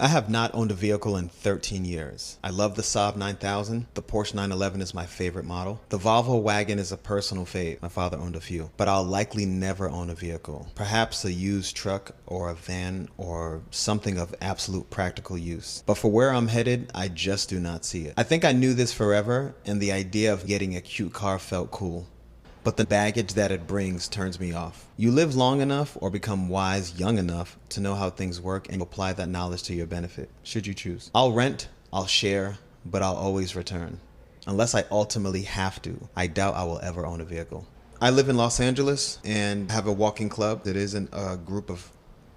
I have not owned a vehicle in 13 years. I love the Saab 9000. The Porsche 911 is my favorite model. The Volvo wagon is a personal fave. My father owned a few. But I'll likely never own a vehicle. Perhaps a used truck or a van or something of absolute practical use. But for where I'm headed, I just do not see it. I think I knew this forever, and the idea of getting a cute car felt cool. But the baggage that it brings turns me off. You live long enough or become wise young enough to know how things work and apply that knowledge to your benefit, should you choose. I'll rent, I'll share, but I'll always return. Unless I ultimately have to, I doubt I will ever own a vehicle. I live in Los Angeles and have a walking club that isn't a group of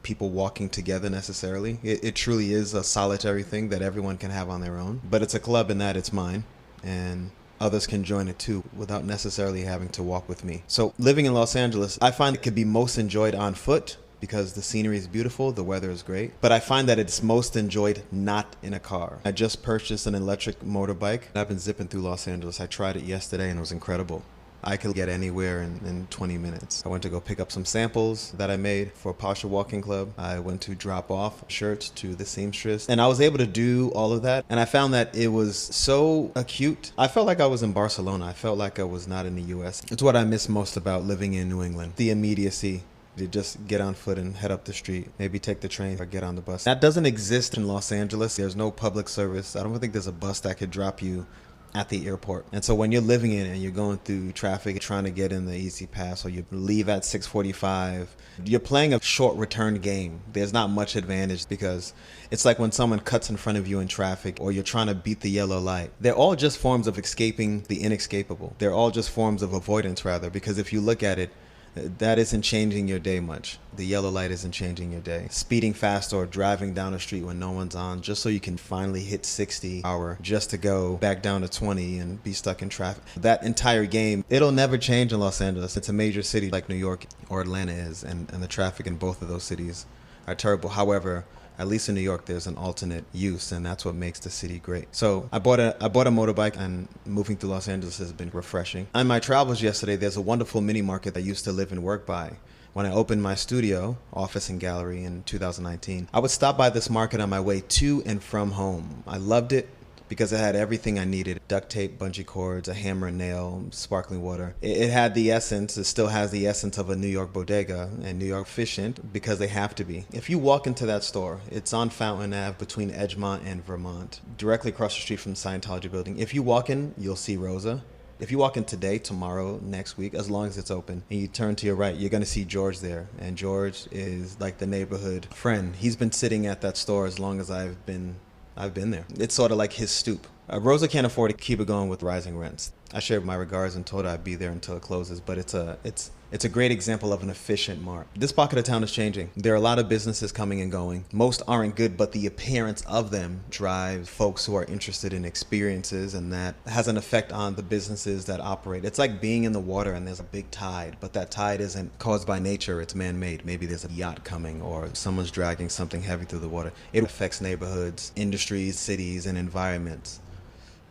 people walking together necessarily. It truly is a solitary thing that everyone can have on their own, but it's a club in that it's mine, and others can join it too without necessarily having to walk with me. So living in Los Angeles, I find it could be most enjoyed on foot because the scenery is beautiful, the weather is great, but I find that it's most enjoyed not in a car. I just purchased an electric motorbike. I've been zipping through Los Angeles. I tried it yesterday and it was incredible. I could get anywhere in 20 minutes. I went to go pick up some samples that I made for Pasha Walking Club. I went to drop off shirts to the seamstress, and I was able to do all of that. And I found that it was so acute. I felt like I was in Barcelona. I felt like I was not in the US. It's what I miss most about living in New England. The immediacy. You just get on foot and head up the street, maybe take the train or get on the bus. That doesn't exist in Los Angeles. There's no public service. I don't think there's a bus that could drop you at the airport. And so when you're living in it and you're going through traffic trying to get in the easy pass, or you leave at 6:45, you're playing a short return game. There's not much advantage because it's like when someone cuts in front of you in traffic or you're trying to beat the yellow light. They're all just forms of escaping the inescapable. They're all just forms of avoidance rather, because if you look at it, that isn't changing your day much. The yellow light isn't changing your day. Speeding fast or driving down a street when no one's on just so you can finally hit 60 just to go back down to 20 and be stuck in traffic. That entire game, it'll never change in Los Angeles. It's a major city like New York or Atlanta is, and the traffic in both of those cities are terrible. However, at least in New York, there's an alternate use, and that's what makes the city great. So I bought a motorbike, and moving through Los Angeles has been refreshing. On my travels yesterday, there's a wonderful mini market that I used to live and work by. When I opened my studio, office and gallery in 2019, I would stop by this market on my way to and from home. I loved it because it had everything I needed: duct tape, bungee cords, a hammer and nail, sparkling water. It had the essence, it still has the essence of a New York bodega, and New York efficient because they have to be. If you walk into that store, it's on Fountain Ave between Edgemont and Vermont, directly across the street from the Scientology building. If you walk in, you'll see Rosa. If you walk in today, tomorrow, next week, as long as it's open, and you turn to your right, you're going to see George there. And George is like the neighborhood friend. He's been sitting at that store as long as I've been there. It's sort of like his stoop. Rosa can't afford to keep it going with rising rents. I shared my regards and told her I'd be there until it closes, but it's a great example of an efficient mart. This pocket of town is changing. There are a lot of businesses coming and going. Most aren't good, but the appearance of them drives folks who are interested in experiences, and that has an effect on the businesses that operate. It's like being in the water and there's a big tide, but that tide isn't caused by nature, it's man-made. Maybe there's a yacht coming or someone's dragging something heavy through the water. It affects neighborhoods, industries, cities, and environments.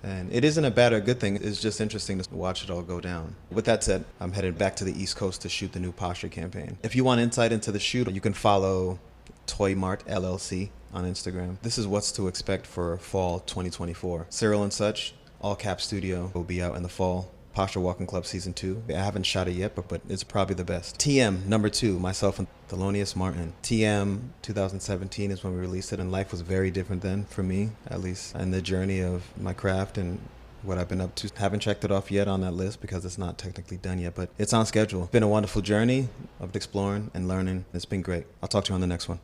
And it isn't a bad or good thing, it's just interesting to watch it all go down. With that said, I'm headed back to the East Coast to shoot the new Posture campaign. If you want insight into the shoot, you can follow Toy Mart LLC on Instagram. This is what's to expect for fall 2024. Cyril and Such, All Cap Studio, will be out in the fall. Posture Walking Club Season 2. I haven't shot it yet, but it's probably the best. TM number 2, myself and Thelonious Martin. TM 2017 is when we released it, and life was very different then for me, at least, in the journey of my craft and what I've been up to. Haven't checked it off yet on that list because it's not technically done yet, but it's on schedule. It's been a wonderful journey of exploring and learning. It's been great. I'll talk to you on the next one.